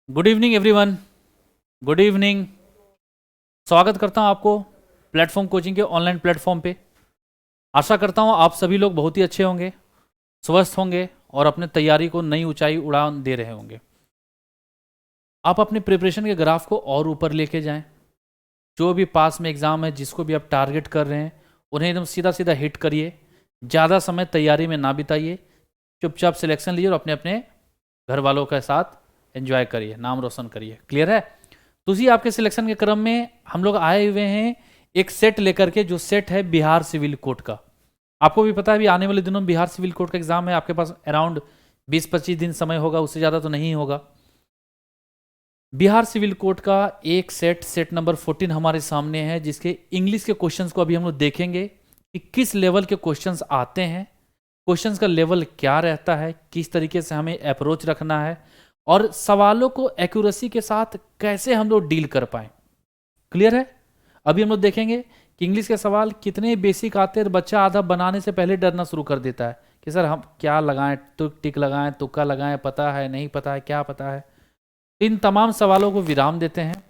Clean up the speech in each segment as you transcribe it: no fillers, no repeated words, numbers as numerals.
Good evening everyone. Good evening. स्वागत करता हूं आपको प्लेटफॉर्म कोचिंग के ऑनलाइन प्लेटफॉर्म पे। आशा करता हूं आप सभी लोग बहुत ही अच्छे होंगे, स्वस्थ होंगे और अपने तैयारी को नई ऊंचाई उड़ान दे रहे होंगे। आप अपने प्रिपरेशन के ग्राफ को और ऊपर लेके जाएं। जो भी पास में एग्ज़ाम है, जिसको भी आप टारगेट कर रहे हैं, उन्हें एकदम सीधा सीधा हिट करिए। ज़्यादा समय तैयारी में ना बिताइए। चुपचाप सिलेक्शन लीजिए और अपने अपने घर वालों के साथ एंजॉय करिए, नाम रोशन करिए। क्लियर है? तो उसी आपके सिलेक्शन के क्रम में हम लोग आए हुए हैं एक सेट लेकर के, जो सेट है बिहार सिविल कोड का। आपको भी पता है अभी आने वाले दिनों में बिहार सिविल कोड का एग्जाम है। आपके पास अराउंड 20-25 दिन समय होगा, उससे ज़्यादा तो नहीं होगा। बिहार सिविल कोड का एक सेट नंबर 14 हमारे सामने है, जिसके इंग्लिश के क्वेश्चंस को अभी हम लोग देखेंगे कि किस लेवल के क्वेश्चंस आते हैं, क्वेश्चंस का लेवल क्या रहता है, किस तरीके से हमें अप्रोच रखना है और सवालों को एक्यूरेसी के साथ कैसे हम लोग डील कर पाए। क्लियर है? अभी हम लोग देखेंगे कि इंग्लिश के सवाल कितने बेसिक आते हैं। बच्चा आधा बनाने से पहले डरना शुरू कर देता है कि सर हम क्या लगाएं, टिक लगाएं, तुक्का लगाएं, पता है नहीं पता है, क्या पता है। इन तमाम सवालों को विराम देते हैं।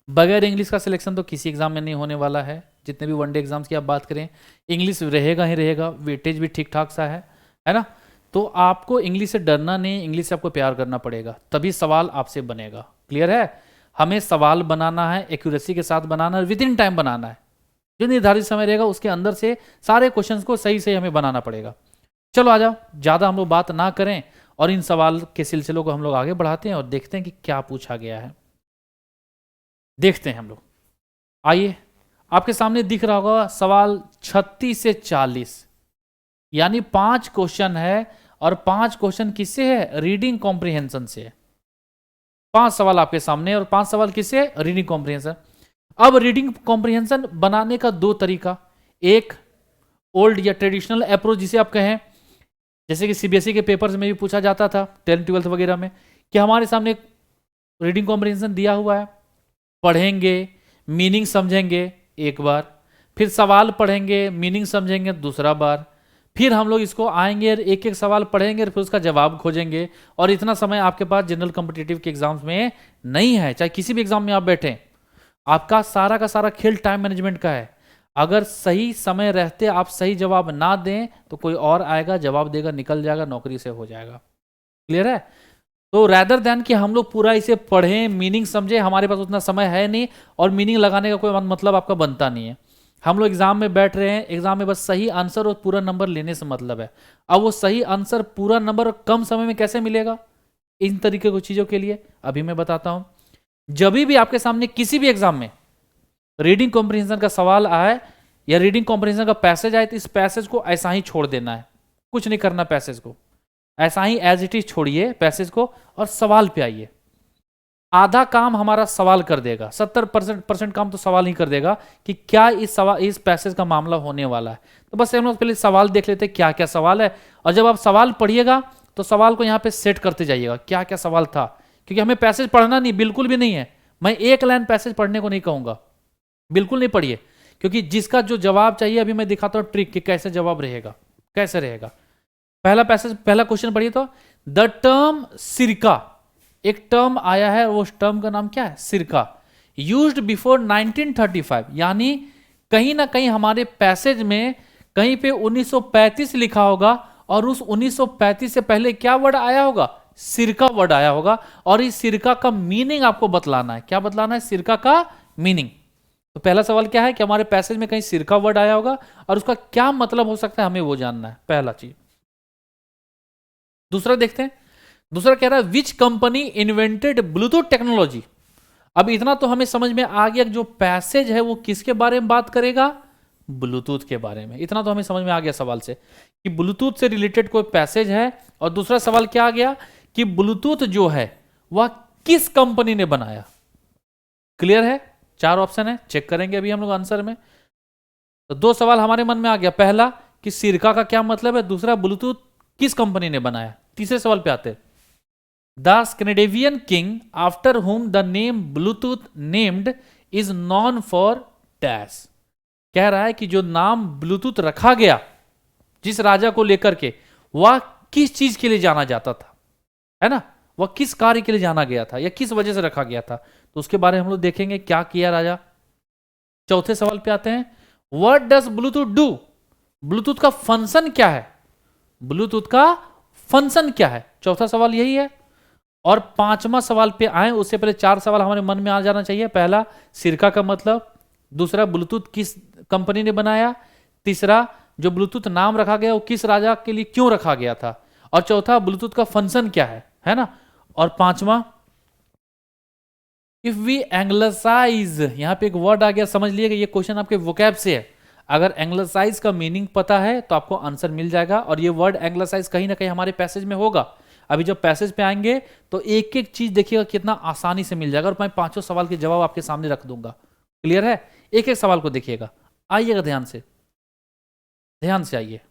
बगैर इंग्लिश का सिलेक्शन तो किसी एग्जाम में नहीं होने वाला है। जितने भी वनडे एग्जाम्स की आप बात करें, इंग्लिश रहेगा ही रहेगा। वेटेज भी ठीक ठाक सा है ना? तो आपको इंग्लिश से डरना नहीं, इंग्लिश से आपको प्यार करना पड़ेगा, तभी सवाल आपसे बनेगा। क्लियर है? हमें सवाल बनाना है, एक्यूरेसी के साथ बनाना है, विद इन टाइम बनाना है। जो निर्धारित समय रहेगा उसके अंदर से सारे क्वेश्चंस को सही से हमें बनाना पड़ेगा। चलो आ जाओ, ज़्यादा हम लोग बात ना करें और इन सवाल के सिलसिलों को हम लोग आगे बढ़ाते हैं और देखते हैं कि क्या पूछा गया है। देखते हैं हम लोग। आइए, आपके सामने दिख रहा होगा सवाल 36 से 40, यानी 5 क्वेश्चन है और 5 क्वेश्चन किससे है? रीडिंग कॉम्प्रिहेंशन से। 5 सवाल आपके सामने और 5 सवाल किससे? Reading comprehension. अब रीडिंग कॉम्प्रिहेंशन बनाने का 2 तरीका। एक ओल्ड या ट्रेडिशनल अप्रोच जिसे आप कहें, जैसे कि सीबीएसई के पेपर्स में भी पूछा जाता था 10th-12th वगैरह में, कि हमारे सामने एक रीडिंग कॉम्प्रिहेंशन दिया हुआ है, पढ़ेंगे, मीनिंग समझेंगे एक बार, फिर सवाल पढ़ेंगे, मीनिंग समझेंगे दूसरा बार, फिर हम लोग इसको आएंगे और एक एक सवाल पढ़ेंगे और फिर उसका जवाब खोजेंगे। और इतना समय आपके पास जनरल कॉम्पिटिटिव के एग्जाम्स में नहीं है। चाहे किसी भी एग्जाम में आप बैठे, आपका सारा का सारा खेल टाइम मैनेजमेंट का है। अगर सही समय रहते आप सही जवाब ना दें तो कोई और आएगा, जवाब देगा, निकल जाएगा, नौकरी से हो जाएगा। क्लियर है? तो रैदर देन कि हम लोग पूरा इसे पढ़ें, मीनिंग समझें, हमारे पास उतना समय है नहीं और मीनिंग लगाने का कोई मतलब आपका बनता नहीं है। हम लोग एग्जाम में बैठ रहे हैं, एग्जाम में बस सही आंसर और पूरा नंबर लेने से मतलब है। अब वो सही आंसर, पूरा नंबर कम समय में कैसे मिलेगा? इन तरीके की चीजों के लिए अभी मैं बताता हूं। जब भी आपके सामने किसी भी एग्जाम में रीडिंग कॉम्प्रिहेंशन का सवाल आए या रीडिंग कॉम्प्रिहेंशन का पैसेज आए, तो इस पैसेज को ऐसा ही छोड़ देना है, कुछ नहीं करना। पैसेज को ऐसा ही एज इट इज छोड़िए पैसेज को और सवाल पे आइए। आधा काम हमारा सवाल कर देगा, 70% काम तो सवाल ही कर देगा कि क्या इस पैसेज का मामला होने वाला है। तो बस हम लोग पहले सवाल देख लेते हैं क्या क्या सवाल है, और जब आप सवाल पढ़िएगा तो सवाल को यहाँ पे सेट करते जाइएगा क्या क्या सवाल था, क्योंकि हमें पैसेज पढ़ना नहीं, बिल्कुल भी नहीं है। मैं एक लाइन पैसेज पढ़ने को नहीं कहूंगा, बिल्कुल नहीं पढ़िए, क्योंकि जिसका जो जवाब चाहिए अभी मैं दिखाता हूं ट्रिक कि कैसे जवाब रहेगा, कैसे रहेगा। पहला पैसेज, पहला क्वेश्चन पढ़िए तो, द टर्म सिरका, एक टर्म आया है, वो टर्म का नाम क्या है? सिरका। यूज्ड बिफोर 1935, यानी कहीं ना कहीं हमारे पैसेज में कहीं पे 1935 लिखा होगा और उस 1935 से पहले क्या वर्ड आया होगा? सिरका वर्ड आया होगा। और इस सिरका का मीनिंग आपको बतलाना है। क्या बतलाना है? सिरका का मीनिंग। तो पहला सवाल क्या है कि हमारे पैसेज में कहीं सिरका वर्ड आया होगा और उसका क्या मतलब हो सकता है, हमें वो जानना है, पहला चीज। दूसरा देखते हैं। दूसरा कह रहा है which company invented Bluetooth technology. अब इतना तो हमें समझ में आ गया, जो पैसेज है वो किसके बारे में बात करेगा? ब्लूटूथ के बारे में। इतना तो हमें समझ में आ गया सवाल से कि ब्लूटूथ से रिलेटेड कोई पैसेज है। और दूसरा सवाल क्या आ गया कि ब्लूटूथ जो है वह किस कंपनी ने बनाया। क्लियर है? 4 ऑप्शन है, चेक करेंगे अभी हम लोग आंसर में। तो 2 सवाल हमारे मन में आ गया, पहला कि सिरका का क्या मतलब है, दूसरा ब्लूटूथ किस कंपनी ने बनाया। तीसरे सवाल पे आते हैं। The Scandinavian king after whom the name Bluetooth named is non for dash. कह रहा है कि जो नाम ब्लूटूथ रखा गया जिस राजा को लेकर के, वह किस चीज के लिए जाना जाता था, है ना? वह किस कार्य के लिए जाना गया था या किस वजह से रखा गया था, तो उसके बारे में हम लोग देखेंगे क्या किया राजा। चौथे सवाल पे आते हैं, what does Bluetooth do, Bluetooth का फंक्शन क्या है, ब्लूटूथ का फंक्शन क्या है, चौथा सवाल यही है। और पांचवा सवाल पे आए उससे पहले चार सवाल हमारे मन में आ जाना चाहिए। पहला, सिरका का मतलब, दूसरा, ब्लूटूथ किस कंपनी ने बनाया, तीसरा, जो ब्लूटूथ नाम रखा गया वो किस राजा के लिए क्यों रखा गया था, और चौथा, ब्लूटूथ का फंक्शन क्या है ना। और पांचवा, इफ वी एंग्लिसाइज, यहां पे एक वर्ड आ गया, समझ लिएगा ये क्वेश्चन आपके वोकैब से है। अगर एंग्लिसाइज का मीनिंग पता है तो आपको आंसर मिल जाएगा, और ये वर्ड एंग्लिसाइज कहीं ना कहीं हमारे पैसेज में होगा। अभी जब पैसेज पे आएंगे तो एक एक चीज देखिएगा कितना आसानी से मिल जाएगा, और मैं पांचों सवाल के जवाब आपके सामने रख दूंगा। क्लियर है? एक एक सवाल को देखिएगा, आइएगा ध्यान से, ध्यान से आइए।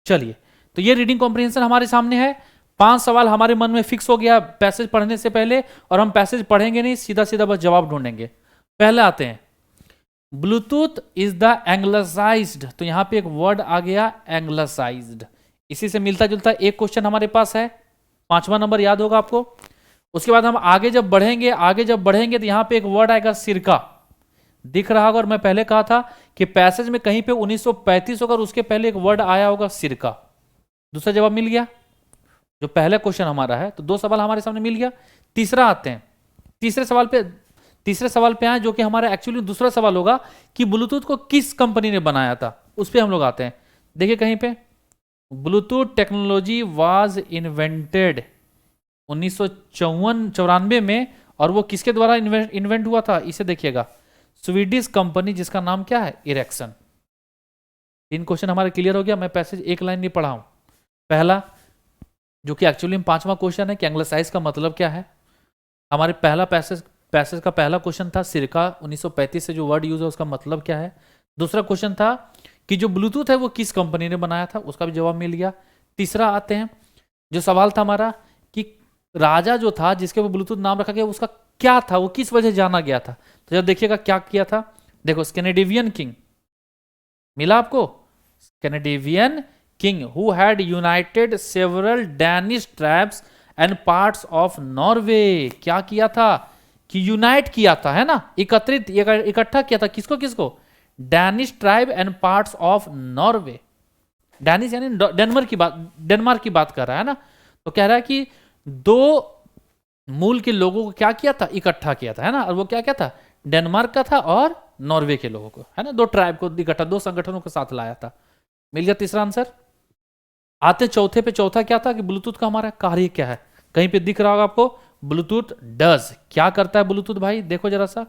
चलिए, तो ये रीडिंग कॉम्प्रिहेंशन हमारे सामने है। 5 सवाल हमारे मन में फिक्स हो गया पैसेज पढ़ने से पहले, और हम पैसेज पढ़ेंगे नहीं, सीधा सीधा बस जवाब ढूंढेंगे। पहले आते हैं, ब्लूटूथ इज द एंग्लिसाइज्ड, तो यहां पे एक वर्ड आ गया एंग्लिसाइज्ड, इसी से मिलता जुलता एक क्वेश्चन हमारे पास है, 5वां नंबर याद होगा आपको। उसके बाद हम आगे जब बढ़ेंगे तो यहां पे एक वर्ड आएगा सिरका, दिख रहा होगा, और मैं पहले कहा था कि पैसेज में कहीं पे 1935 होगा और उसके पहले एक वर्ड आया होगा सिरका। दूसरा जवाब मिल गया, जो पहला क्वेश्चन हमारा है, तो 2 सवाल हमारे सामने मिल गया। तीसरा आते हैं, तीसरे सवाल पे आए, जो कि हमारा एक्चुअली दूसरा सवाल होगा कि ब्लूटूथ को किस कंपनी ने बनाया था, उस पर हम लोग आते हैं। देखिए कहीं पे, ब्लूटूथ टेक्नोलॉजी वाज इन्वेंटेड 1994 में, और वो किसके द्वारा इन्वेंट हुआ था, इसे देखिएगा, स्वीडिश कंपनी जिसका नाम क्या है, इरेक्सन। 3 क्वेश्चन हमारे क्लियर हो गया। मैं पैसेज एक लाइन नहीं पढ़ा हूं। पहला, जो कि एक्चुअली में 5वां क्वेश्चन है कि एंग्लिसाइज का मतलब क्या है, हमारे पहला पैसेज का पहला क्वेश्चन था सिरका, 1935 से जो वर्ड यूज है उसका मतलब क्या है। दूसरा क्वेश्चन था कि जो ब्लूटूथ है वो किस कंपनी ने बनाया था, उसका भी जवाब मिल गया। तीसरा आते हैं, जो सवाल था हमारा कि राजा जो था जिसके वो ब्लूटूथ नाम रखा गया उसका क्या था, वो किस वजह जाना गया था, तो जब देखिएगा क्या किया था, देखो, स्कैंडिनेवियन किंग मिला आपको, Scandinavian king who had United several Danish tribes and parts of Norway. क्या किया था कि यूनाइट किया था, है ना, इकट्ठा किया था, किसको किसको, Danish tribe and parts of Norway. Danish यानी डेनमार्क की बात कर रहा है ना, तो कह रहा है कि 2 मूल के लोगों को क्या किया था, इकट्ठा किया था, है ना, और वो क्या क्या था, डेनमार्क का था और नॉर्वे के लोगों को, है ना, 2 ट्राइब को इकट्ठा, 2 संगठनों के साथ लाया था। मिल गया तीसरा आंसर। आते चौथे पे, चौथा क्या था कि ब्लूटूथ का हमारा कार्य क्या है, कहीं पे दिख रहा होगा आपको, ब्लूटूथ डज, क्या करता है ब्लूटूथ भाई, देखो जरा सा,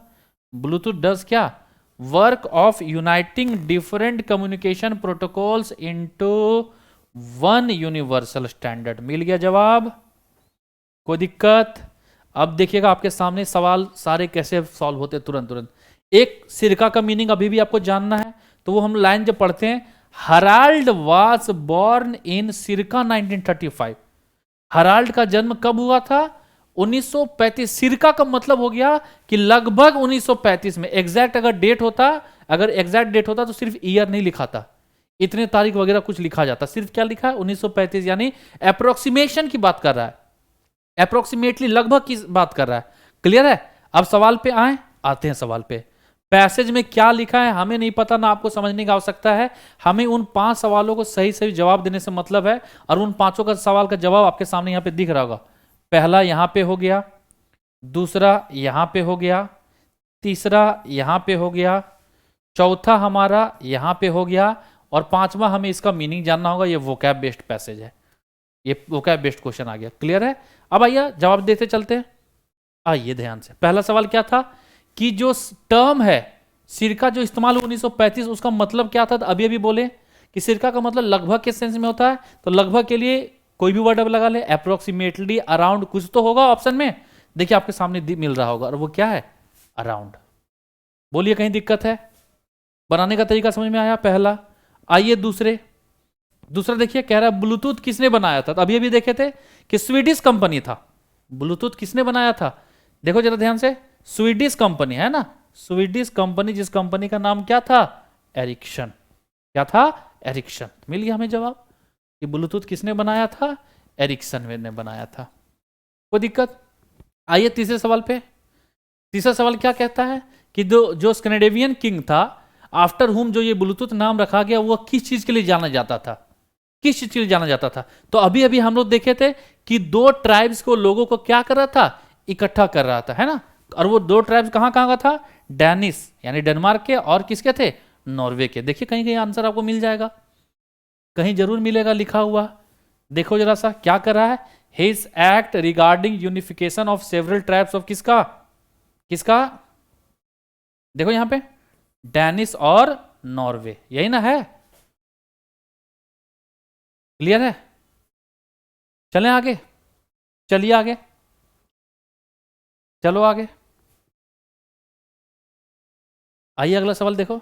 ब्लूटूथ डज क्या, work of uniting different communication protocols into one universal standard. मिल गया जवाब, कोई दिक्कत। अब देखिएगा आपके सामने सवाल सारे कैसे सॉल्व होते तुरंत तुरंत। एक, सिरका का मीनिंग अभी भी आपको जानना है, तो वो हम लाइन जब पढ़ते हैं, हराल्ड वाज बॉर्न इन सिरका 1935। हराल्ड का जन्म कब हुआ था, 1935। सिरका का मतलब हो गया कि लगभग 1935 में। एग्जैक्ट अगर डेट होता तो सिर्फ ईयर नहीं लिखा था, इतने तारीख वगैरह कुछ लिखा जाता, सिर्फ क्या लिखा है, 1935, यानी अप्रोक्सीमेशन की बात कर रहा है, अप्रोक्सीमेटली लगभग की बात कर रहा है। क्लियर है? अब सवाल पे आते हैं सवाल पे। पैसेज में क्या लिखा है हमें नहीं पता, ना आपको समझने की आवश्यकता है, हमें उन 5 सवालों को सही सही जवाब देने से मतलब है, और उन 5 का सवाल का जवाब आपके सामने यहां पे दिख रहा होगा। पहला यहां पे हो गया, दूसरा यहां पे हो गया, तीसरा यहां पे हो गया, चौथा हमारा यहां पे हो गया, और 5वां हमें इसका मीनिंग जानना होगा। ये वोकैब बेस्ड पैसेज है, ये वोकैब बेस्ड क्वेश्चन आ गया। क्लियर है? अब आइए जवाब देते चलते हैं। आइए ध्यान से, पहला सवाल क्या था कि जो टर्म है सिरका जो इस्तेमाल 1935, उसका मतलब क्या था, अभी अभी बोले कि सिरका का मतलब लगभग के सेंस में होता है, तो लगभग के लिए कोई भी वर्ड लगा ले, अप्रोक्सीमेटली, अराउंड, कुछ तो होगा ऑप्शन में, देखिए आपके सामने मिल रहा होगा, और वो क्या है, अराउंड। बोलिए कहीं दिक्कत है? बनाने का तरीका समझ में आया पहला। आइए दूसरा देखिए, कह रहा है ब्लूटूथ किसने बनाया था, तो अभी अभी देखे थे कि स्वीडिश कंपनी था। ब्लूटूथ किसने बनाया था, देखो जरा ध्यान से, स्वीडिश कंपनी है ना, स्वीडिश कंपनी, जिस कंपनी का नाम क्या था, एरिक्सन। क्या था, एरिक्सन। मिल गया हमें जवाब कि ब्लूटूथ किसने बनाया था, एरिक्सन ने बनाया था। कोई दिक्कत? आइए तीसरे सवाल पे। तीसरा सवाल क्या कहता है कि जो स्कैंडिनेवियन किंग था, आफ्टर हुम जो ये ब्लूटूथ नाम रखा गया, वो किस चीज के लिए जाना जाता था? किस चीज के लिए जाना जाता था? तो अभी अभी हम लोग देखे थे कि दो ट्राइब्स को, लोगों को क्या कर रहा था? इकट्ठा कर रहा था, है ना? और वो दो ट्राइब्स कहां कहां का था? डैनिश यानी डेनमार्क के, और किसके थे? नॉर्वे के। देखिए कहीं कहीं आंसर आपको मिल जाएगा, कहीं जरूर मिलेगा लिखा हुआ। देखो जरा सा क्या कर रहा है। His act regarding unification of several tribes of किसका? किसका? देखो यहां पे डैनिश और नॉर्वे, यही ना है? क्लियर है? चलें आगे, चलिए आगे, चलो आगे। आइए अगला सवाल देखो।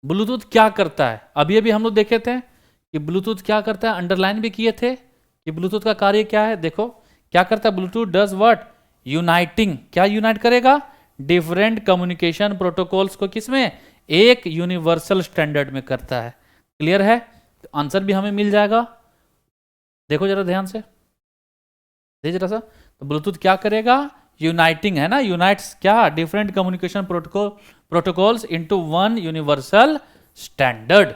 ब्लूटूथ क्या करता है? अभी अभी हम लोग देखे थे कि ब्लूटूथ क्या करता है, अंडरलाइन भी किए थे कि ब्लूटूथ का कार्य क्या है। देखो क्या करता है ब्लूटूथ? Does what? यूनाइटिंग। क्या यूनाइट करेगा? डिफरेंट कम्युनिकेशन प्रोटोकॉल्स को किसमें? एक यूनिवर्सल स्टैंडर्ड में करता है। क्लियर है? तो आंसर भी हमें मिल जाएगा। देखो जरा ध्यान से, देखिए जरा सा। तो ब्लूटूथ क्या करेगा? यूनाइटिंग, है ना? यूनाइट्स क्या? Different communication protocols into one universal standard.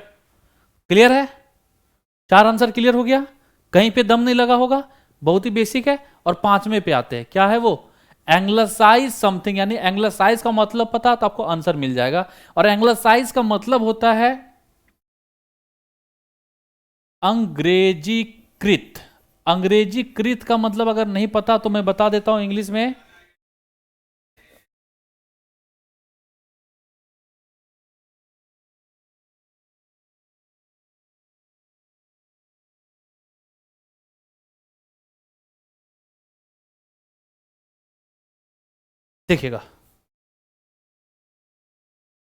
Clear है? चार आंसर क्लियर हो गया, कहीं पे दम नहीं लगा होगा, बहुत ही बेसिक है। और पांचवें पे आते हैं, क्या है वो? एंग्लसाइज समथिंग, यानी एंग्लसाइज का मतलब पता तो आपको आंसर मिल जाएगा। और एंग्लसाइज का मतलब होता है अंग्रेजीकृत। अंग्रेजीकृत का मतलब अगर नहीं पता तो मैं बता देता हूं इंग्लिश में। देखिएगा,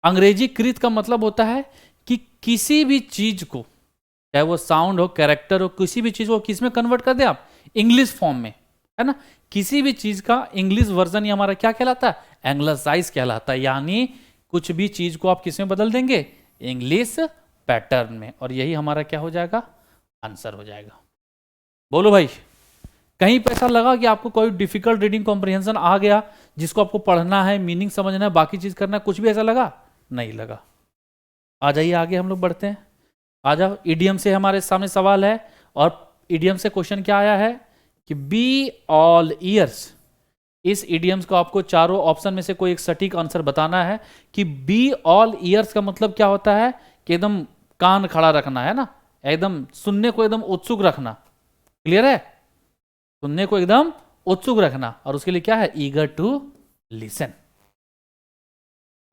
अंग्रेजीकृत का मतलब होता है कि किसी भी चीज को, चाहे वो साउंड हो, कैरेक्टर हो, किसी भी चीज को किस में कन्वर्ट कर दे आप? इंग्लिश फॉर्म में, है ना? किसी भी चीज का इंग्लिश वर्जन ही हमारा क्या कहलाता है? एंग्लसाइज कहलाता है। यानी कुछ भी चीज को आप किस में बदल देंगे? इंग्लिश पैटर्न में। और यही हमारा क्या हो जाएगा? आंसर हो जाएगा। बोलो भाई, कहीं पे ऐसा लगा कि आपको कोई डिफिकल्ट रीडिंग कॉम्प्रिहेंशन आ गया जिसको आपको पढ़ना है, मीनिंग समझना है, बाकी चीज करना है? कुछ भी ऐसा लगा? नहीं लगा। आ जाइए आगे, हम लोग बढ़ते हैं। आ जाओ। इडियम से हमारे सामने सवाल है, और इडियम से क्वेश्चन क्या आया है कि बी ऑल ईयर्स। इस इडियम्स को आपको चारों ऑप्शन में से कोई एक सटीक आंसर बताना है कि बी ऑल ईयर्स का मतलब क्या होता है? कि एकदम कान खड़ा रखना, है ना? एकदम सुनने को एकदम उत्सुक रखना। क्लियर है? सुनने को एकदम उत्सुक रखना, और उसके लिए क्या है? Eager to listen.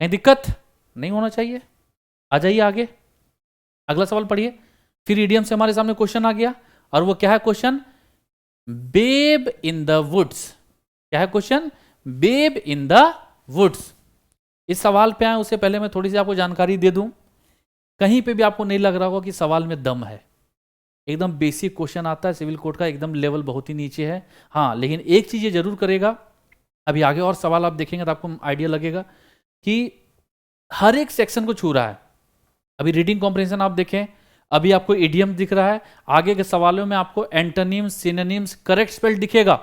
कहीं दिक्कत नहीं होना चाहिए। आ जाइए आगे, अगला सवाल पढ़िए। फिर इडियम से हमारे सामने क्वेश्चन आ गया, और वो क्या है question? Babe in the woods. क्या है question? Babe in the woods. इस सवाल पे आए उससे पहले मैं थोड़ी सी आपको जानकारी दे दूं, कहीं पे भी आपको नहीं लग रहा होगा कि सवाल में दम है। एकदम बेसिक क्वेश्चन आता है सिविल कोड का, एकदम लेवल बहुत ही नीचे है। हाँ, लेकिन एक चीज ये जरूर करेगा, अभी आगे और सवाल आप देखेंगे तो आपको आइडिया लगेगा कि हर एक सेक्शन को छू रहा है। अभी रीडिंग कॉम्प्रिहेंशन आप देखें, अभी आपको इडियम दिख रहा है, आगे के सवालों में आपको एंटोनिम्स, सिनोनिम्स, करेक्ट स्पेल दिखेगा,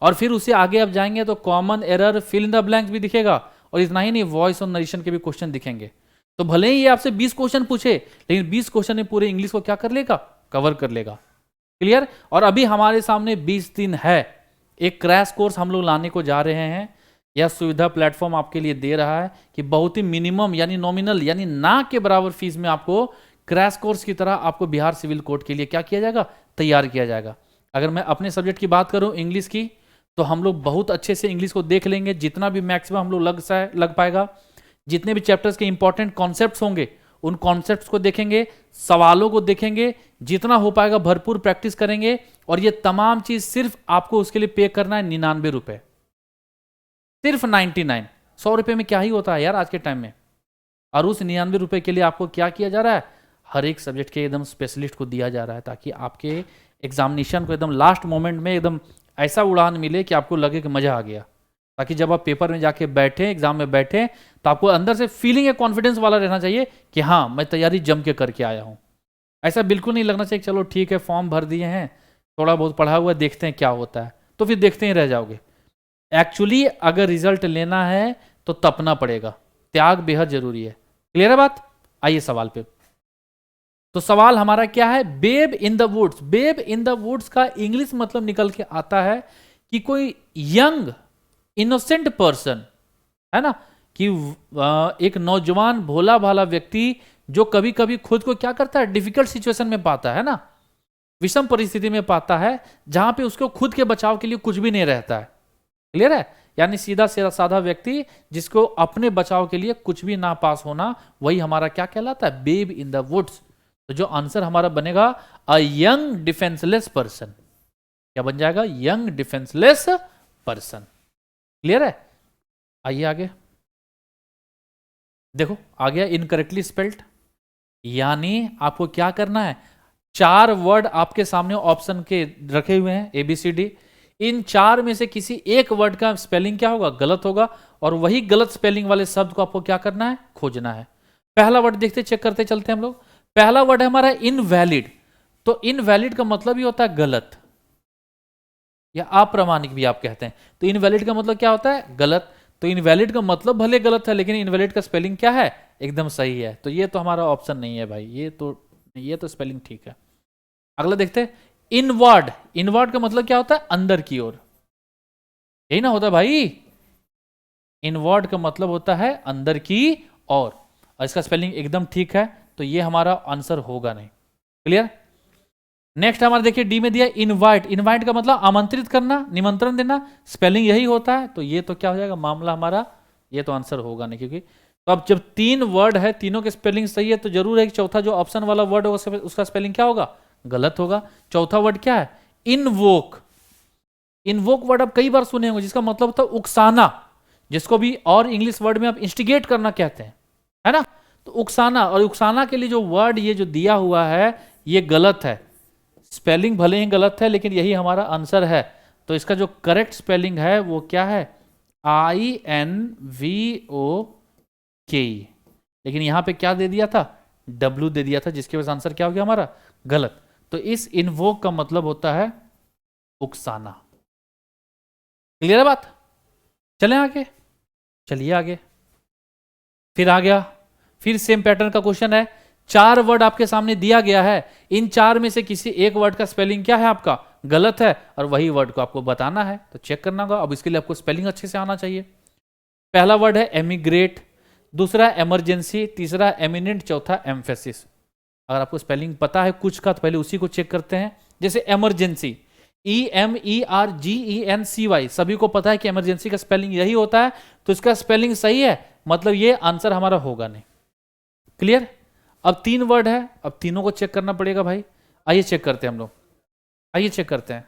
और फिर उसे आगे आप जाएंगे तो common error, fill in the blanks भी दिखेगा, और इतना ही नहीं, वॉइस और नरेशन के भी क्वेश्चन दिखेंगे। तो भले ही ये आपसे 20 क्वेश्चन पूछे, लेकिन 20 क्वेश्चन में पूरे इंग्लिश को क्या कर लेगा? कवर कर लेगा। क्लियर? और अभी हमारे सामने 20 दिन है, एक क्रैश कोर्स हम लोग लाने को जा रहे हैं। यह सुविधा प्लेटफॉर्म आपके लिए दे रहा है कि बहुत ही मिनिमम यानी नॉमिनल यानी ना के बराबर फीस में आपको क्रैश कोर्स की तरह आपको बिहार सिविल कोड के लिए क्या किया जाएगा? तैयार किया जाएगा। अगर मैं अपने सब्जेक्ट की बात करूं इंग्लिश की, तो हम लोग बहुत अच्छे से इंग्लिश को देख लेंगे, जितना भी मैक्सिमम हम लोग लग पाएगा। जितने भी चैप्टर्स के इंपॉर्टेंट कॉन्सेप्ट्स होंगे उन कॉन्सेप्ट्स को देखेंगे, सवालों को देखेंगे, जितना हो पाएगा भरपूर प्रैक्टिस करेंगे। और ये तमाम चीज सिर्फ आपको उसके लिए पे करना है 99 रुपए, सिर्फ 99। 100 रुपए में क्या ही होता है यार आज के टाइम में। और उस 99 रुपए के लिए आपको क्या किया जा रहा है? हर एक सब्जेक्ट के एकदम स्पेशलिस्ट को दिया जा रहा है, ताकि आपके एग्जामिनेशन को एकदम लास्ट मोमेंट में एकदम ऐसा उड़ान मिले कि आपको लगे कि मजा आ गया। ताकि जब आप पेपर में जाके बैठे, एग्जाम में बैठे, तो आपको अंदर से फीलिंग या कॉन्फिडेंस वाला रहना चाहिए कि हाँ मैं तैयारी जम के करके आया हूँ। ऐसा बिल्कुल नहीं लगना चाहिए चलो ठीक है फॉर्म भर दिए हैं, थोड़ा बहुत पढ़ा हुआ है, देखते हैं क्या होता है। तो फिर देखते ही रह जाओगे। एक्चुअली अगर रिजल्ट लेना है तो तपना पड़ेगा, त्याग बेहद जरूरी है। क्लियर है बात? आइए सवाल पे। तो सवाल हमारा क्या है? Babe in the woods. Babe in the woods का इंग्लिश मतलब निकल के आता है कि कोई यंग इनोसेंट पर्सन, है ना, कि एक नौजवान भोला भाला व्यक्ति जो कभी कभी खुद को क्या करता है, डिफिकल्ट सिचुएशन में पाता है ना, विषम परिस्थिति में पाता है, जहां पे उसको खुद के बचाव के लिए कुछ भी नहीं रहता है। क्लियर है? यानी सीधा साधा व्यक्ति जिसको अपने बचाव के लिए कुछ भी ना पास होना, वही हमारा क्या कहलाता है? Babe in the woods. तो जो आंसर हमारा बनेगा, अ यंग डिफेंसलेस पर्सन। क्या बन जाएगा? Young defenceless person. क्लियर है? आइए आगे देखो, आ गया इनकरेक्टली स्पेल्ड। यानी आपको क्या करना है, 4 वर्ड आपके सामने ऑप्शन के रखे हुए हैं ABCD। इन 4 में से किसी एक वर्ड का स्पेलिंग क्या होगा? गलत होगा, और वही गलत स्पेलिंग वाले शब्द को आपको क्या करना है? खोजना है। पहला वर्ड देखते चेक करते चलते हैं हम लोग। पहला वर्ड है हमारा इनवैलिड। तो इनवैलिड का मतलब ही होता है गलत या अप्रामाणिक भी आप कहते हैं। तो इनवैलिड का मतलब क्या होता है? गलत। तो इनवैलिड का मतलब भले गलत है, लेकिन इनवैलिड का स्पेलिंग क्या है? एकदम सही है। तो ये तो हमारा ऑप्शन नहीं है भाई, ये तो स्पेलिंग ठीक है। अगला देखते हैं, इनवर्ड। इनवर्ड का मतलब क्या होता है? अंदर की ओर। यही ना होता भाई? इनवर्ड का मतलब होता है अंदर की ओर, और इसका स्पेलिंग एकदम ठीक है, तो ये हमारा आंसर होगा नहीं। क्लियर? नेक्स्ट हमारा देखिए, डी में दिया इनवाइट। इनवाइट का मतलब आमंत्रित करना, निमंत्रण देना, स्पेलिंग यही होता है। तो ये तो क्या हो जाएगा मामला हमारा? ये तो आंसर होगा नहीं, क्योंकि तो अब जब 3 वर्ड है, तीनों के स्पेलिंग सही है, तो जरूर है कि चौथा जो ऑप्शन वाला वर्ड होगा उसका स्पेलिंग क्या होगा? गलत होगा। चौथा वर्ड क्या है? इनवोक। इनवोक वर्ड आप कई बार सुने होंगे, जिसका मतलब होता है उकसाना, जिसको भी और इंग्लिश वर्ड में आप इंस्टिगेट करना कहते हैं, है ना। तो उकसाना, और उकसाना के लिए जो वर्ड ये जो दिया हुआ है ये गलत है। स्पेलिंग भले ही गलत है, लेकिन यही हमारा आंसर है। तो इसका जो करेक्ट स्पेलिंग है वो क्या है? INVOKE। लेकिन यहां पे क्या दे दिया था? W दे दिया था, जिसके वजह से आंसर क्या हो गया हमारा? गलत। तो इस इन्वोक का मतलब होता है उकसाना। क्लियर है बात? चलें आगे, चलिए आगे। फिर आ गया, फिर सेम पैटर्न का क्वेश्चन है। 4 वर्ड आपके सामने दिया गया है, इन 4 में से किसी एक वर्ड का स्पेलिंग क्या है आपका? गलत है, और वही वर्ड को आपको बताना है। तो चेक करना होगा। अब इसके लिए आपको स्पेलिंग अच्छे से आना चाहिए। पहला वर्ड है एमिग्रेट, दूसरा इमरजेंसी, तीसरा एमिनेंट, चौथा एम्फेसिस। अगर आपको स्पेलिंग पता है कुछ का, तो पहले उसी को चेक करते हैं। जैसे इमरजेंसी, EMERGENCY, सभी को पता है कि इमरजेंसी का स्पेलिंग यही होता है, तो इसका स्पेलिंग सही है, मतलब ये आंसर हमारा होगा नहीं। क्लियर? अब 3 वर्ड है, अब तीनों को चेक करना पड़ेगा भाई। आइए चेक करते हैं हम लोग, आइए चेक करते हैं।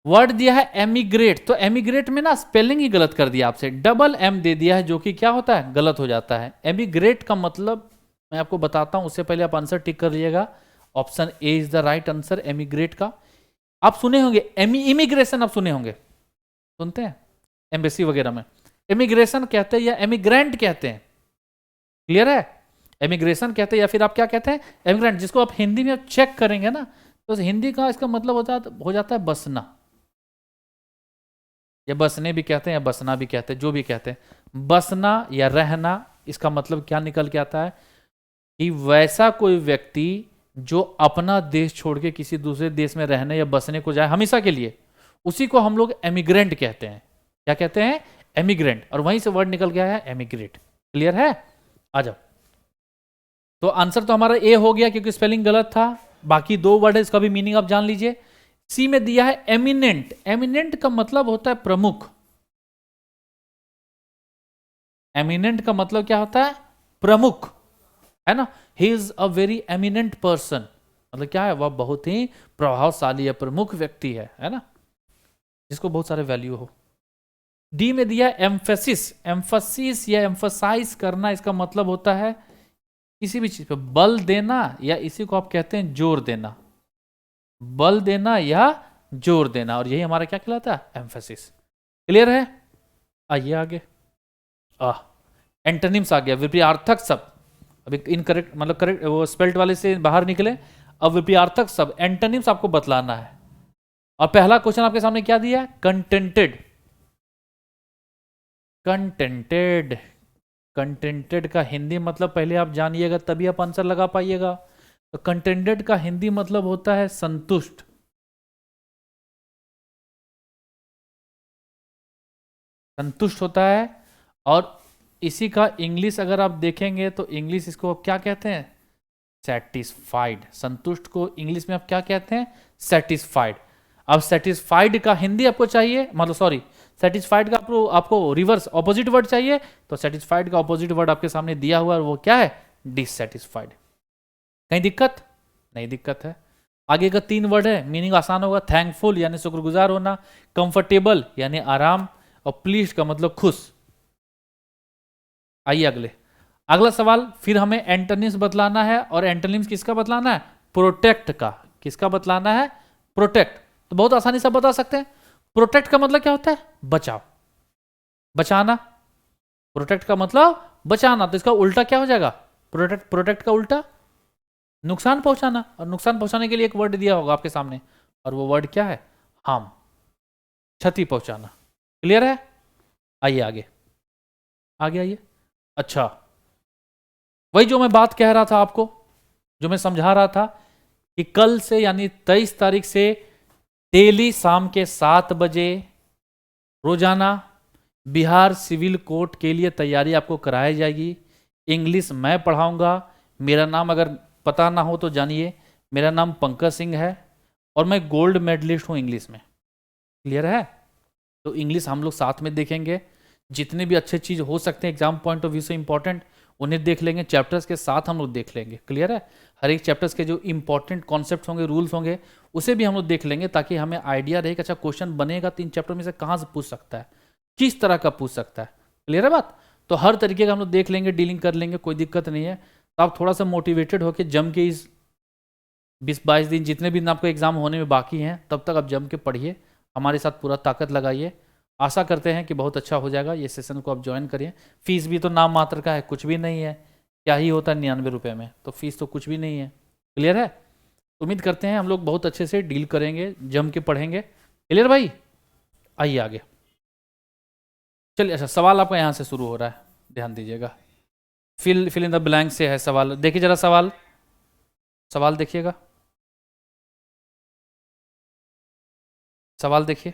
वर्ड दिया है एमिग्रेट, तो एमिग्रेट में ना स्पेलिंग ही गलत कर दिया आपसे, डबल M दे दिया है, जो कि क्या होता है? गलत हो जाता है। एमिग्रेट का मतलब मैं आपको बताता हूं, उससे पहले आप आंसर टिक कर लीजिएगा। Option A is the right answer emigrate का। आप सुने होंगे इमिग्रेशन, आप सुने होंगे, सुनते हैं एम्बेसी वगैरह में इमिग्रेशन कहते हैं या एमिग्रेंट कहते हैं। क्लियर है? एमिग्रेशन कहते हैं, या फिर आप क्या कहते हैं? एमिग्रेंट। जिसको आप हिंदी में चेक करेंगे ना, तो हिंदी का इसका मतलब हो जाता है बसना, या बसने भी कहते हैं या बसना भी कहते हैं, जो भी कहते हैं। बसना या रहना, इसका मतलब क्या निकल के आता है? कि वैसा कोई व्यक्ति जो अपना देश छोड़ के किसी दूसरे देश में रहने या बसने को जाए हमेशा के लिए, उसी को हम लोग एमिग्रेंट कहते हैं। क्या कहते हैं? एमिग्रेंट। और वहीं से वर्ड निकल गया है एमिग्रेट। क्लियर है? आ जाओ। तो आंसर तो हमारा ए हो गया, क्योंकि स्पेलिंग गलत था। बाकी 2 वर्ड है, इसका भी मीनिंग आप जान लीजिए। सी में दिया है एमिनेंट। एमिनेंट का मतलब होता है प्रमुख। एमिनेंट का मतलब क्या होता है? प्रमुख, है ना। He is a very eminent person, मतलब क्या है? वह बहुत ही प्रभावशाली या प्रमुख व्यक्ति है ना, जिसको बहुत सारे वैल्यू हो। डी में दिया एम्फेसिस। एम्फेसिस या एम्फसाइज करना, इसका मतलब होता है किसी भी चीज पे बल देना, या इसी को आप कहते हैं जोर देना। बल देना या जोर देना, और यही हमारा क्या कहलाता है? एम्फेसिस। क्लियर है? आइए आगे। एंटोनिम्स आ गया, विपरीतार्थक शब्द। अभी इनकरेक्ट मतलब करेक्ट वो स्पेल्ट वाले से बाहर निकले। अब विपरीतार्थक शब्द एंटोनिम्स आपको बतलाना है। और पहला क्वेश्चन आपके सामने क्या दिया है? कंटेंटेड। कंटेंटेड, कंटेंटेड का हिंदी मतलब पहले आप जानिएगा, तभी आप आंसर लगा पाइएगा। तो कंटेंटेड का हिंदी मतलब होता है संतुष्ट। संतुष्ट होता है। और इसी का इंग्लिश अगर आप देखेंगे तो इंग्लिश इसको क्या कहते हैं? सेटिस्फाइड। संतुष्ट को इंग्लिश में आप क्या कहते हैं? सेटिस्फाइड। अब सेटिस्फाइड का हिंदी आपको चाहिए, मतलब सॉरी, सेटिस्फाइड का आपको रिवर्स ऑपोजिट वर्ड चाहिए, तो सेटिस्फाइड का ऑपोजिट वर्ड आपके सामने दिया हुआ है, वो क्या है? डिससेटिस्फाइड। कहीं दिक्कत? नहीं दिक्कत है। आगे का 3 वर्ड है, मीनिंग आसान होगा। थैंकफुल यानी शुक्रगुजार होना, कंफर्टेबल यानी आराम, और प्लीज का मतलब खुश। आइए अगले, अगला सवाल। फिर हमें एंटोनिम्स बतलाना है, और एंटोनिम्स किसका बतलाना है? प्रोटेक्ट का। किसका बतलाना है? प्रोटेक्ट। तो बहुत आसानी से बता सकते हैं। प्रोटेक्ट का मतलब क्या होता है? बचाव, बचाना। प्रोटेक्ट का मतलब बचाना, तो इसका उल्टा क्या हो जाएगा? प्रोटेक्ट। प्रोटेक्ट का उल्टा नुकसान पहुंचाना, और नुकसान पहुंचाने के लिए एक वर्ड दिया होगा आपके सामने, और वो वर्ड क्या है? हार्म, क्षति पहुंचाना। क्लियर है? आइए आगे, आगे आइए। अच्छा, वही जो मैं बात कह रहा था आपको, जो मैं समझा रहा था कि कल से यानी 23 तारीख से डेली शाम के 7 बजे रोजाना बिहार सिविल कोर्ट के लिए तैयारी आपको कराई जाएगी। इंग्लिश मैं पढ़ाऊंगा। मेरा नाम अगर पता ना हो तो जानिए, मेरा नाम पंकज सिंह है, और मैं गोल्ड मेडलिस्ट हूं इंग्लिश में। क्लियर है? तो इंग्लिश हम लोग साथ में देखेंगे। जितने भी अच्छे चीज़ हो सकते हैं एग्जाम पॉइंट ऑफ व्यू से इंपॉर्टेंट, उन्हें देख लेंगे। चैप्टर्स के साथ हम लोग देख लेंगे। क्लियर है? हर एक चैप्टर्स के जो इंपॉर्टेंट कॉन्सेप्ट होंगे, रूल्स होंगे, उसे भी हम लोग देख लेंगे, ताकि हमें आइडिया रहे कि अच्छा क्वेश्चन बनेगा 3 चैप्टर में से कहाँ से पूछ सकता है, किस तरह का पूछ सकता है। क्लियर है बात? तो हर तरीके का हम लोग देख लेंगे, डीलिंग कर लेंगे, कोई दिक्कत नहीं है। तो आप थोड़ा सा मोटिवेटेड होकर जम के इस 20-22 दिन, जितने भी दिन आपको एग्जाम होने में बाकी हैं, तब तक आप जम के पढ़िए, हमारे साथ पूरा ताकत लगाइए। आशा करते हैं कि बहुत अच्छा हो जाएगा। ये सेशन को आप ज्वाइन करिए। फीस भी तो नाम मात्र का है, कुछ भी नहीं है। क्या ही होता है 99 रुपये में, तो फीस तो कुछ भी नहीं है। क्लियर है? उम्मीद करते हैं हम लोग बहुत अच्छे से डील करेंगे, जम के पढ़ेंगे। क्लियर भाई? आइए आगे चलिए। अच्छा, सवाल आपका यहाँ से शुरू हो रहा है, ध्यान दीजिएगा। फिल इन द ब्लैंक से है सवाल। देखिए जरा सवाल, सवाल देखिएगा, सवाल देखिए।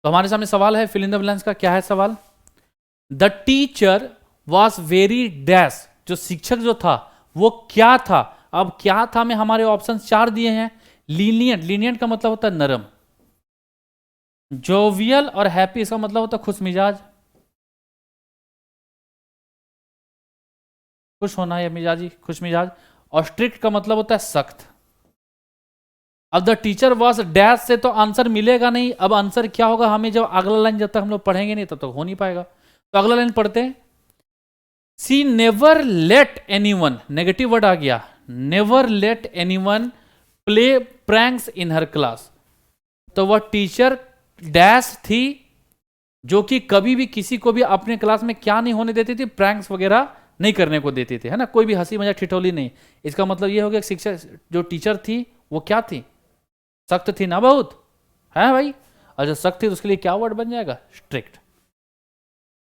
तो हमारे सामने सवाल है, फिल इन द ब्लैंक्स का। क्या है सवाल? The teacher was very dash. जो शिक्षक जो था वो क्या था? अब क्या था में हमारे ऑप्शन 4 दिए हैं। लीनियंट, लीनियंट का मतलब होता है नरम। जोवियल और हैप्पी, इसका मतलब होता है खुश मिजाज, खुश होना या मिजाजी, खुश मिजाज। और स्ट्रिक्ट का मतलब होता है सख्त। अब द टीचर वॉज डैश से तो आंसर मिलेगा नहीं। अब आंसर क्या होगा? हमें जब अगला लाइन, जब तक हम लोग पढ़ेंगे नहीं तब तक हो नहीं पाएगा। तो अगला लाइन पढ़ते हैं। She never let anyone, negative word आ गया, never let anyone play pranks in her class. तो वह टीचर डैश थी जो कि कभी भी किसी को भी अपने क्लास में क्या नहीं होने देती थी? प्रैंक्स वगैरह नहीं करने को देती थी, है ना? कोई भी हंसी मजाक ठिठोली नहीं। इसका मतलब ये हो गया शिक्षक जो टीचर थी वो क्या थी? सख्त थी ना बहुत, है भाई? और जो सख्त थी तो उसके लिए क्या वर्ड बन जाएगा? स्ट्रिक्ट।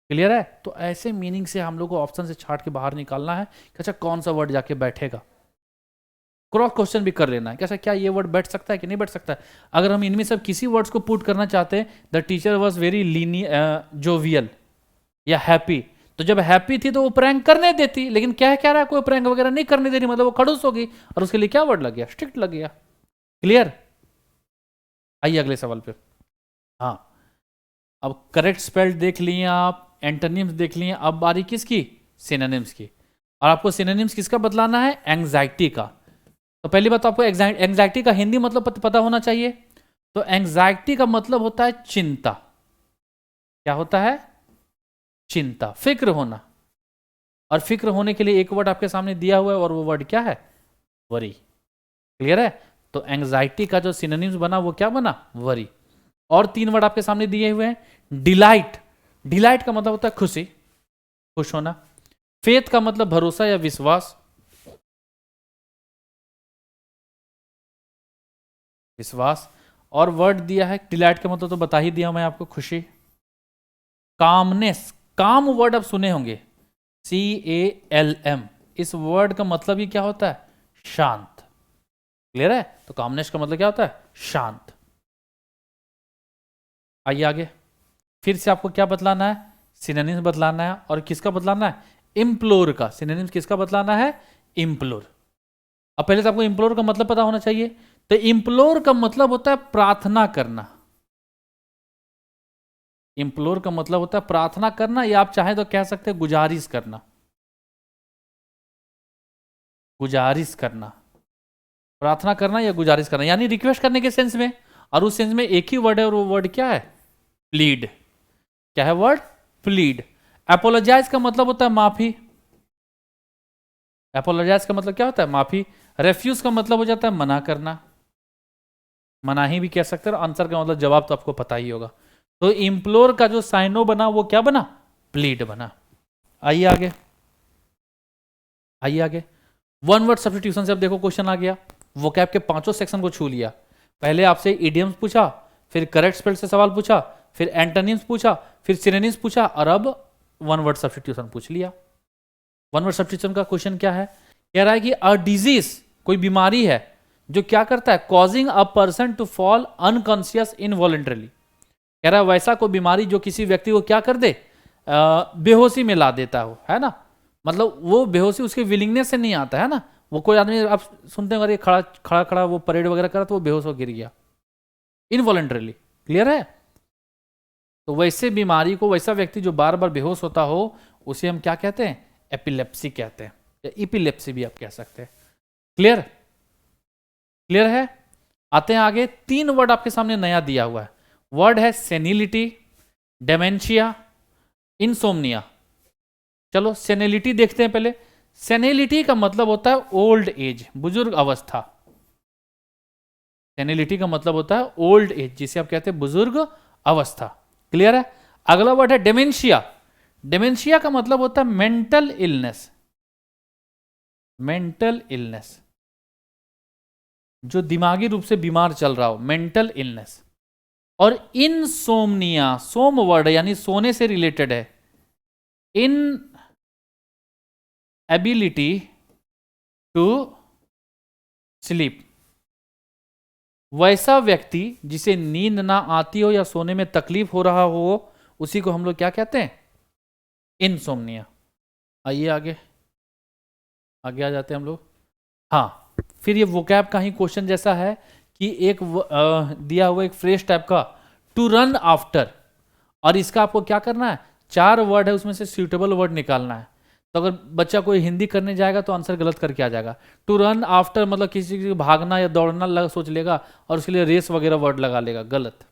क्लियर है? तो ऐसे मीनिंग से हम लोग को ऑप्शन से छाट के बाहर निकालना है कि अच्छा कौन सा वर्ड जाके बैठेगा। क्रॉस क्वेश्चन भी कर लेना है कि अच्छा क्या ये वर्ड बैठ सकता है कि नहीं बैठ सकता है। अगर हम इनमें सब किसी वर्ड्स को पुट करना चाहते हैं, the teacher was very jovial या हैप्पी, तो जब हैप्पी थी तो वो प्रैंक करने देती, लेकिन क्या है, क्या रहा है, कोई प्रैंक वगैरह नहीं करने दे रही, मतलब वो खड़ूस होगी, और उसके लिए क्या वर्ड लग गया? स्ट्रिक्ट लग गया। क्लियर? आइए अगले सवाल पे। हाँ, अब करेक्ट स्पेल्ड देख लिए आप, एंटोनिम्स देख लिए, अब बारी किसकी? सिनोनिम्स की। और आपको सिनोनिम्स किसका बतलाना है? एंग्जाइटी का। तो पहली बात तो आपको एंग्जाइटी का हिंदी मतलब पता होना चाहिए। तो एंग्जाइटी का मतलब होता है चिंता। क्या होता है? चिंता, फिक्र होना। और फिक्र होने के लिए एक वर्ड आपके सामने दिया हुआ है, और वो वर्ड क्या है? वरी। क्लियर है? तो एंग्जाइटी का जो सिनोनिम्स बना वो क्या बना? वरी। और 3 वर्ड आपके सामने दिए हुए हैं। डिलाइट, डिलाइट का मतलब होता है खुशी, खुश होना। फेथ का मतलब भरोसा या विश्वास, विश्वास। और वर्ड दिया है डिलाइट का मतलब तो बता ही दिया मैं आपको, खुशी। कामनेस, काम वर्ड आप सुने होंगे, CALM, इस वर्ड का मतलब ही क्या होता है? शांत। क्लियर है? तो कामनेस का मतलब क्या होता है? शांत। आइए आगे, फिर से आपको क्या बतलाना है? सिनोनिम्स बतलाना है। और किसका बतलाना है? इम्प्लोर का। सिनोनिम्स किसका बतलाना है? इम्प्लोर। अब पहले से आपको इम्प्लोर का मतलब पता होना चाहिए। तो इम्प्लोर का मतलब होता है प्रार्थना करना। इम्प्लोर का मतलब होता है प्रार्थना करना, या आप चाहे तो कह सकते हैं गुजारिश करना। गुजारिश करना, प्रार्थना करना या गुजारिश करना, यानी रिक्वेस्ट करने के सेंस में। और उस सेंस में एक ही वर्ड है, और वो वर्ड क्या है? प्लीड। क्या है वर्ड? प्लीड। अपोलोजाइज का मतलब होता है माफी। अपोलोजाइज का मतलब क्या होता है? माफी। रेफ्यूज का मतलब हो जाता है मना करना, मनाही भी कह सकते हैं। आंसर का मतलब जवाब तो आपको पता ही होगा। तो इम्प्लोर का जो साइनो बना वो क्या बना? प्लीड बना। आइए आगे, आइए आगे। वन वर्ड सब्स्टिट्यूशन से अब देखो क्वेश्चन आ गया। वोकैब के पांचों सेक्शन को छू लिया। पहले आपसे इडियम्स पूछा, फिर करेक्ट स्पेल से सवाल पूछा, फिर एंटोनिम्स पूछा, फिर सिनोनिम्स पूछा, और अब वन वर्ड सब्स्टिट्यूशन पूछ लिया। वन वर्ड सब्स्टिट्यूशन का क्वेश्चन क्या है? कह रहा है कि अ डिजीज, कोई बीमारी है जो क्या करता है? Causing a person to fall unconscious involuntarily. कह रहा है वैसा कोई बीमारी जो किसी व्यक्ति को क्या कर दे? बेहोशी में ला देता हो, है ना? मतलब वो बेहोशी उसके विलिंगनेस से नहीं आता है ना। वो कोई आदमी आप सुनते हैं अरे खड़ा खड़ा खड़ा वो परेड वगैरह करा तो वो बेहोश हो गिर गया इनवॉलेंटरली। क्लियर है? तो वैसे बीमारी को, वैसा व्यक्ति जो बार बार बेहोश होता हो, उसे हम क्या कहते हैं? एपिलेप्सी कहते हैं, या इपिलेप्सी भी आप कह सकते हैं। क्लियर? क्लियर है? आते हैं आगे। तीन वर्ड आपके सामने नया दिया हुआ है। वर्ड है सेनिलिटी, डेमेंशिया, इंसोम्निया। चलो सेनिलिटी देखते हैं पहले। सेनिलिटी का मतलब होता है ओल्ड एज, बुजुर्ग अवस्था। सेनिलिटी का मतलब होता है ओल्ड एज, जिसे आप कहते हैं बुजुर्ग अवस्था। क्लियर है? अगला वर्ड है डेमेंशिया। डेमेंशिया का मतलब होता है मेंटल इलनेस। मेंटल इलनेस, जो दिमागी रूप से बीमार चल रहा हो, मेंटल इलनेस। और इनसोमनिया, सोम वर्ड यानी सोने से रिलेटेड है। इन एबिलिटी टू स्लीप, वैसा व्यक्ति जिसे नींद ना आती हो या सोने में तकलीफ हो रहा हो, उसी को हम लोग क्या कहते हैं? इनसोमनिया। आइए आगे, आगे आ जाते हैं हम लोग। हाँ, फिर ये वोकैब का ही क्वेश्चन जैसा है कि एक दिया हुआ एक फ्रेज टाइप का, टू रन आफ्टर। और इसका आपको क्या करना है? चार वर्ड है, उसमें से सूटेबल वर्ड निकालना है। तो अगर बच्चा कोई हिंदी करने जाएगा तो आंसर गलत करके आ जाएगा। टू रन आफ्टर मतलब किसी को भागना या दौड़ना सोच लेगा और उसके लिए रेस वगैरह वर्ड लगा लेगा, गलत।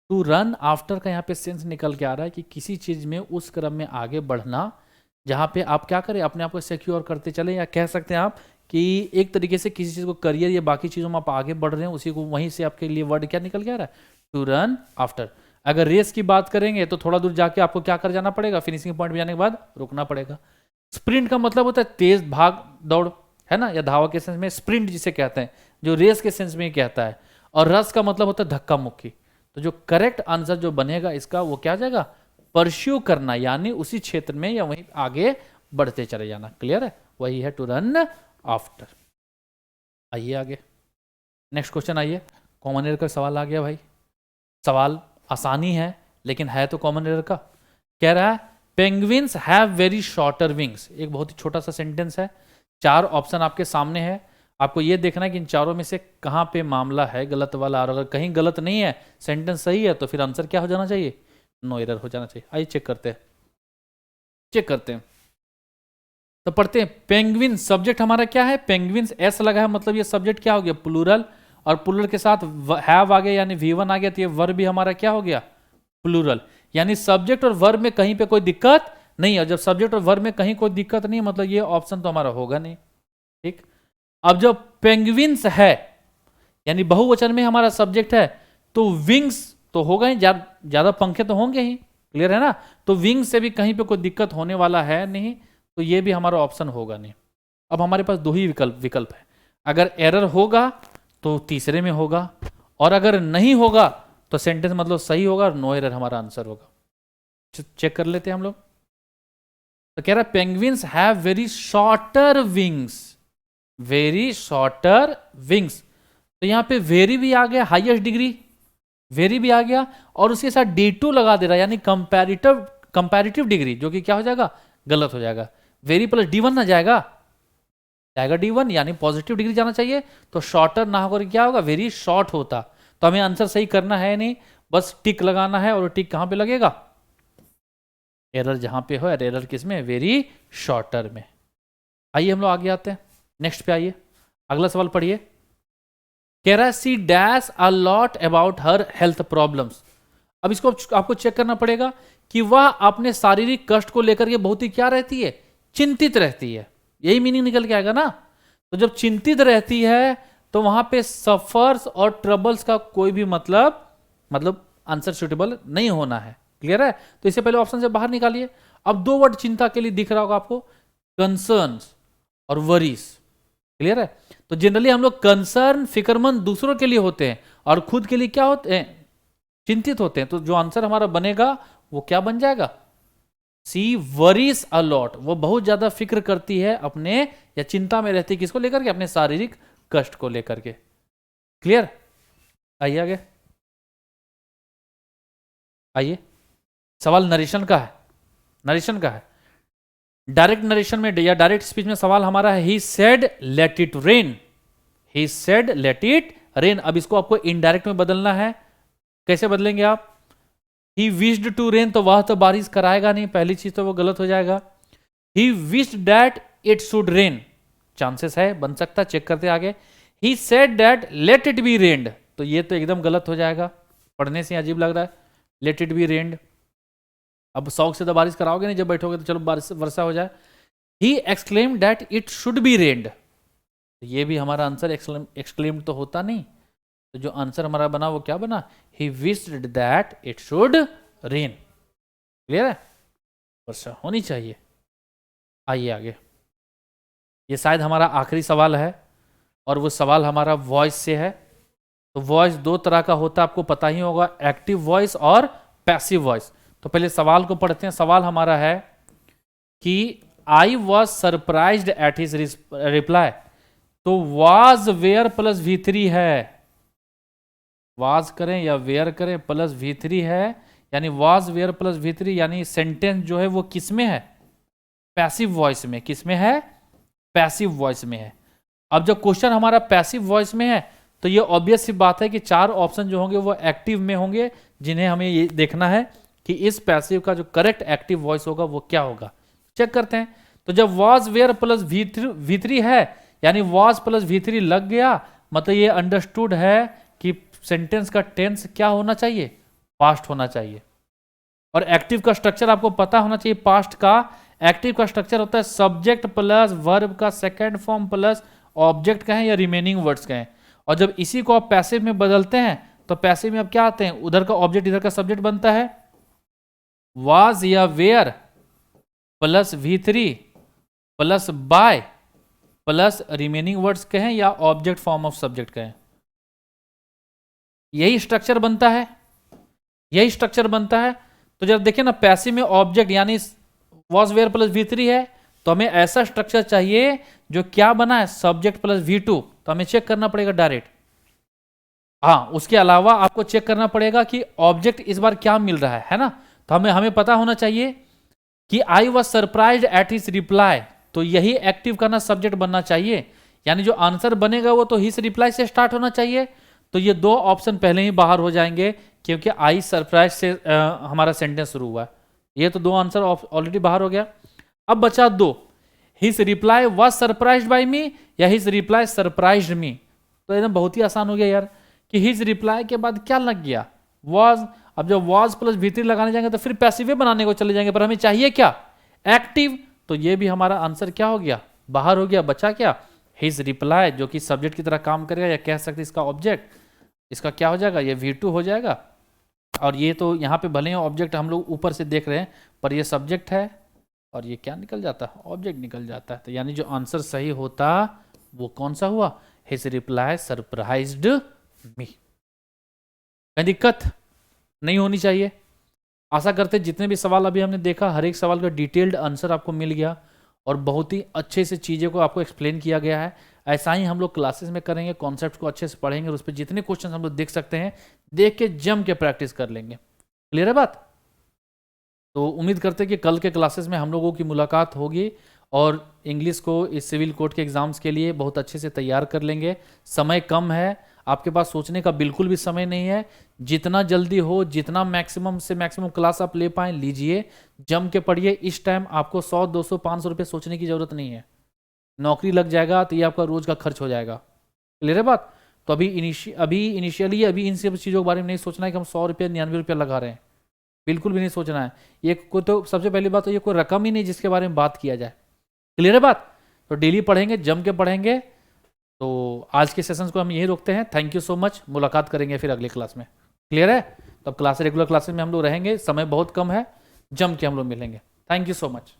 टू रन आफ्टर का यहाँ पे सेंस निकल के आ रहा है कि किसी चीज में उस क्रम में आगे बढ़ना जहां पे आप क्या करें, अपने आप को सिक्योर करते चले, या कह सकते हैं आप कि एक तरीके से किसी चीज को करियर या बाकी चीजों में आप आगे बढ़ रहे हैं, उसी को वहीं से आपके लिए वर्ड क्या निकल के आ रहा है? To run after. अगर रेस की बात करेंगे तो थोड़ा दूर जाके आपको क्या कर जाना पड़ेगा? फिनिशिंग पॉइंट पे जाने के बाद रुकना पड़ेगा। स्प्रिंट का मतलब होता है तेज भाग दौड़, है ना, या धावा के सेंस में स्प्रिंट जिसे कहते हैं, जो रेस के सेंस में कहता है। और रस का मतलब होता है धक्का मुक्की। तो जो करेक्ट आंसर जो बनेगा इसका, वो क्या जाएगा? परस्यू करना, यानी उसी क्षेत्र में या वहीं आगे बढ़ते चले जाना। क्लियर है? वही है टू रन आफ्टर। आइए आगे, नेक्स्ट क्वेश्चन। आइए, कॉमन एरर का सवाल आ गया भाई। सवाल आसानी है लेकिन है तो कॉमन एरर का। कह रहा है penguins have very shorter wings. एक बहुत ही छोटा सा सेंटेंस है, चार ऑप्शन आपके सामने है। आपको यह देखना है कि इन चारों में से कहां पे मामला है गलत वाला, और अगर कहीं गलत नहीं है, सेंटेंस सही है, तो फिर आंसर क्या हो जाना चाहिए? नो एरर हो जाना चाहिए। आइए चेक करते हैं, चेक करते हैं। तो पढ़ते हैं। पेंगुइन सब्जेक्ट हमारा क्या है? पेंगुइन्स एस लगा है, मतलब ये सब्जेक्ट क्या हो गया? प्लूरल। और प्लूरल के साथ हैव आ गया यानी V1 आ गया, तो ये वर्ब भी हमारा क्या हो गया? प्लूरल। यानी सब्जेक्ट और वर्ब में कहीं पे कोई दिक्कत नहीं है। जब सब्जेक्ट और वर्ब में कहीं कोई दिक्कत नहीं है, मतलब ये ऑप्शन तो हमारा होगा नहीं। ठीक। अब जब पेंगुइन्स है यानी बहुवचन में हमारा सब्जेक्ट है, तो विंग्स तो होगा ही, ज्यादा पंखे तो होंगे ही। क्लियर है ना? तो विंग से भी कहीं पे कोई दिक्कत होने वाला है नहीं, तो ये भी हमारा ऑप्शन होगा नहीं। अब हमारे पास दो ही विकल्प है। अगर एरर होगा तो तीसरे में होगा, और अगर नहीं होगा तो सेंटेंस मतलब सही होगा और नो एरर हमारा आंसर होगा। चेक कर लेते हैं हम लोग। तो कह रहा है penguins have very shorter wings, very shorter wings. तो यहां पे वेरी भी आ गया, हाईएस्ट डिग्री वेरी भी आ गया, और उसके साथ D2 लगा दे रहा है, यानी कंपैरेटिव डिग्री, जो कि क्या हो जाएगा, गलत हो जाएगा। वेरी प्लस D1 ना जाएगा D1, यानी पॉजिटिव डिग्री जाना चाहिए। तो शॉर्टर ना होकर क्या होगा, वेरी शॉर्ट होता। तो हमें आंसर सही करना है नहीं, बस टिक लगाना है। और टिक कहां पे लगेगा, एरर जहां पे हो, एरर किस में, वेरी शॉर्टर में। आइए हम लोग आगे आते हैं, नेक्स्ट पे आइए, अगला सवाल पढ़िए। कह रहा है C dash a lot about her health problems. अब इसको आपको चेक करना पड़ेगा कि वह अपने शारीरिक कष्ट को लेकर के बहुत ही क्या रहती है, चिंतित रहती है। यही मीनिंग निकल के आएगा ना। तो जब चिंतित रहती है तो वहां पे सफर्स और ट्रबल्स का कोई भी मतलब आंसर सुटेबल नहीं होना है। क्लियर है? तो इससे पहले ऑप्शन से बाहर निकालिए। अब दो वर्ड चिंता के लिए दिख रहा होगा आपको, कंसर्न्स और वरीज। क्लियर है? तो जनरली हम लोग कंसर्न, फिक्रमंद दूसरों के लिए होते हैं, और खुद के लिए क्या होते हैं, चिंतित होते हैं। तो जो आंसर हमारा बनेगा वो क्या बन जाएगा, सी वरीज अ लॉट। वो बहुत ज्यादा फिक्र करती है अपने, या चिंता में रहती है किसको लेकर के, अपने शारीरिक कष्ट को लेकर के। क्लियर? आइए आगे, आइए। सवाल नरेशन का है, नरेशन का है। डायरेक्ट नरेशन में या डायरेक्ट स्पीच में सवाल हमारा है he said let it rain, he said let it rain. अब इसको आपको इनडायरेक्ट में बदलना है। कैसे बदलेंगे आप, ही विश्ड टू रेन, तो वह तो बारिश कराएगा नहीं, पहली चीज तो वो गलत हो जाएगा। He wished that it should rain, chances है, बन सकता, चेक करते आगे। He said that let it be rained, तो ये तो एकदम गलत हो जाएगा, पढ़ने से अजीब लग रहा है, लेट इट बी रेन्ड। अब शौक से तो बारिश कराओगे नहीं, जब बैठोगे तो चलो बारिश वर्षा हो जाए। He exclaim that it should be rained, ये भी हमारा आंसर एक्सक्लेम तो होता नहीं। तो जो आंसर हमारा बना वो क्या बना, ही wished that it should rain. Clear है? वर्षा होनी चाहिए। आइए आगे, ये शायद हमारा आखिरी सवाल है, और वो सवाल हमारा वॉइस से है। तो वॉइस दो तरह का होता है, आपको पता ही होगा, एक्टिव वॉइस और पैसिव वॉइस। तो पहले सवाल को पढ़ते हैं। सवाल हमारा है कि I was surprised at his reply. तो वॉज वेयर प्लस V3 है, वाज करें या वेयर करें, प्लस V3 है, यानी वाज वेयर प्लस V3, यानी सेंटेंस जो है वो किस में है, पैसिव वॉइस में। किस में है, पैसिव वॉइस में है। अब जब क्वेश्चन हमारा पैसिव वॉइस में है तो ये ऑब्वियस सी बात है कि चार ऑप्शन जो होंगे वो एक्टिव में होंगे, जिन्हें हमें ये देखना है कि इस पैसिव का जो करेक्ट एक्टिव वॉइस होगा वो क्या होगा। चेक करते हैं। तो जब वाज वेयर प्लस V3 है, यानी वाज प्लस V3 लग गया, मतलब ये अंडरस्टूड है कि सेंटेंस का टेंस क्या होना चाहिए, पास्ट होना चाहिए। और एक्टिव का स्ट्रक्चर आपको पता होना चाहिए। पास्ट का एक्टिव का स्ट्रक्चर होता है सब्जेक्ट प्लस वर्ब का सेकंड फॉर्म प्लस ऑब्जेक्ट कहें या रिमेनिंग वर्ड्स कहें। और जब इसी को आप पैसिव में बदलते हैं तो पैसिव में अब क्या आते हैं, उधर का ऑब्जेक्ट इधर का सब्जेक्ट बनता है। वाज या where plus V3 plus by plus remaining words कहें या ऑब्जेक्ट फॉर्म ऑफ सब्जेक्ट कहें, यही स्ट्रक्चर बनता है, यही स्ट्रक्चर बनता है। तो जब देखिए ना, पैसिव में ऑब्जेक्ट यानी वॉज वेयर प्लस V3 है, तो हमें ऐसा स्ट्रक्चर चाहिए जो क्या बना है, सब्जेक्ट प्लस V2। तो हमें चेक करना पड़ेगा डायरेक्ट। हाँ, उसके अलावा आपको चेक करना पड़ेगा कि ऑब्जेक्ट इस बार क्या मिल रहा है ना। तो हमें पता होना चाहिए कि I was surprised at his reply, तो यही एक्टिव का ना सब्जेक्ट बनना चाहिए, यानी जो आंसर बनेगा वो तो हिज रिप्लाई से स्टार्ट होना चाहिए। तो ये दो ऑप्शन पहले ही बाहर हो जाएंगे, क्योंकि आई सरप्राइज से हमारा सेंटेंस शुरू हुआ है। ये तो दो आंसर ऑलरेडी बाहर हो गया। अब बचा दो, his reply was surprised by me या हिज रिप्लाई सरप्राइज्ड मी। तो एकदम बहुत ही आसान हो गया यार, कि हिज रिप्लाई के बाद क्या लग गया, वॉज। अब जब वॉज प्लस V3 लगाने जाएंगे तो फिर पैसिव बनाने को चले जाएंगे, पर हमें चाहिए क्या, एक्टिव। तो ये भी हमारा आंसर क्या हो गया, बाहर हो गया। बचा क्या, हिज रिप्लाई, जो कि सब्जेक्ट की तरह काम करेगा, या कह सकते इसका ऑब्जेक्ट, इसका क्या हो जाएगा, ये V2 हो जाएगा। और ये तो यहाँ पे भले ही ऑब्जेक्ट हम लोग ऊपर से देख रहे हैं, पर ये सब्जेक्ट है और ये क्या निकल जाता है, ऑब्जेक्ट निकल जाता है। तो यानी जो आंसर सही होता वो कौन सा हुआ, हिज रिप्लाई सरप्राइज्ड मी। कोई दिक्कत नहीं होनी चाहिए। आशा करते जितने भी सवाल अभी हमने देखा, हर एक सवाल का डिटेल्ड आंसर आपको मिल गया और बहुत ही अच्छे से चीज़ों को आपको एक्सप्लेन किया गया है। ऐसा ही हम लोग क्लासेस में करेंगे, कॉन्सेप्ट को अच्छे से पढ़ेंगे और उस पर जितने क्वेश्चन हम लोग देख सकते हैं देख के जम के प्रैक्टिस कर लेंगे। क्लियर है बात? तो उम्मीद करते हैं कि कल के क्लासेस में हम लोगों की मुलाकात होगी और इंग्लिश को इस सिविल कोर्ट के एग्ज़ाम्स के लिए बहुत अच्छे से तैयार कर लेंगे। समय कम है, आपके पास सोचने का बिल्कुल भी समय नहीं है। जितना जल्दी हो, जितना मैक्सिमम से मैक्सिमम क्लास आप ले पाएँ लीजिए, जम के पढ़िए। इस टाइम आपको 100, 200, 500 रुपये सोचने की ज़रूरत नहीं है। नौकरी लग जाएगा तो ये आपका रोज़ का खर्च हो जाएगा। क्लियर है बात? तो अभी इनिशियली इन सब चीज़ों के बारे में नहीं सोचना है कि हम 100 रुपये 99 रुपये लगा रहे हैं, बिल्कुल भी नहीं सोचना है। ये कोई तो सबसे पहली बात तो ये कोई रकम ही नहीं जिसके बारे में बात किया जाए। क्लियर है बात? तो डेली पढ़ेंगे, जम के पढ़ेंगे। तो आज के सेशंस को हम यहीं रोकते हैं। Thank you so much. मुलाकात करेंगे फिर अगली क्लास में। क्लियर है? तो अब क्लास रेगुलर क्लासेस में हम लोग रहेंगे, समय बहुत कम है, जम के हम लोग मिलेंगे। Thank you so much.